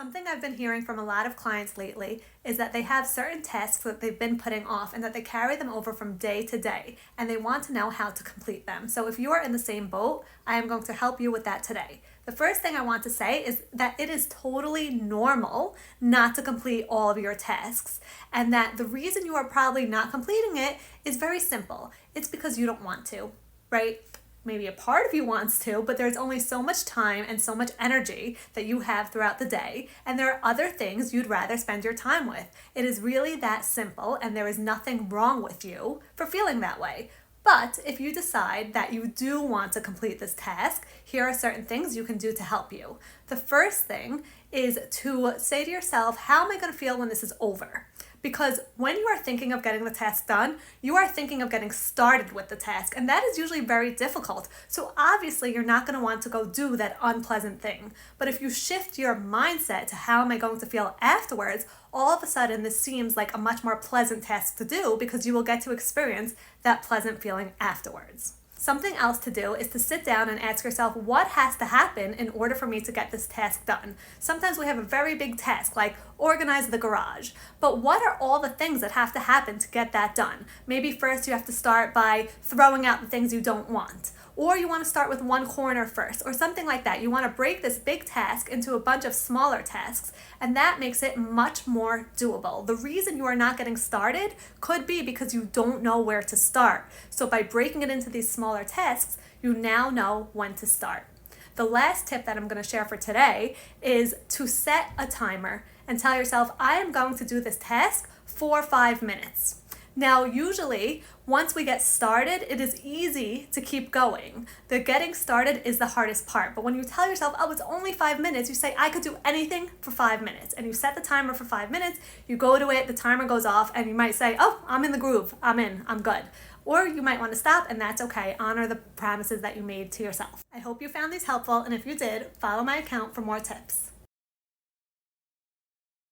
Something I've been hearing from a lot of clients lately is that they have certain tasks that they've been putting off and that they carry them over from day to day and they want to know how to complete them. So if you are in the same boat, I am going to help you with that today. The first thing I want to say is that it is totally normal not to complete all of your tasks, and that the reason you are probably not completing it is very simple. It's because you don't want to, right? Maybe a part of you wants to, but there's only so much time and so much energy that you have throughout the day, and there are other things you'd rather spend your time with. It is really that simple, and there is nothing wrong with you for feeling that way. But if you decide that you do want to complete this task, here are certain things you can do to help you. The first thing is to say to yourself, how am I going to feel when this is over? Because when you are thinking of getting the task done, you are thinking of getting started with the task, and that is usually very difficult. So obviously you're not going to want to go do that unpleasant thing. But if you shift your mindset to how am I going to feel afterwards, all of a sudden this seems like a much more pleasant task to do because you will get to experience that pleasant feeling afterwards. Something else to do is to sit down and ask yourself, what has to happen in order for me to get this task done? Sometimes we have a very big task like organize the garage, but what are all the things that have to happen to get that done? Maybe first you have to start by throwing out the things you don't want, or you want to start with one corner first, or something like that. You want to break this big task into a bunch of smaller tasks, and that makes it much more doable. The reason you are not getting started could be because you don't know where to start. So by breaking it into these smaller tasks, you now know when to start. The last tip that I'm going to share for today is to set a timer and tell yourself, I am going to do this task for 5 minutes. Now, usually, once we get started, it is easy to keep going. The getting started is the hardest part. But when you tell yourself, oh, it's only 5 minutes, you say, I could do anything for 5 minutes. And you set the timer for 5 minutes, you go to it, the timer goes off, and you might say, oh, I'm in the groove, I'm good. Or you might want to stop, and that's okay. Honor the promises that you made to yourself. I hope you found these helpful, and if you did, follow my account for more tips.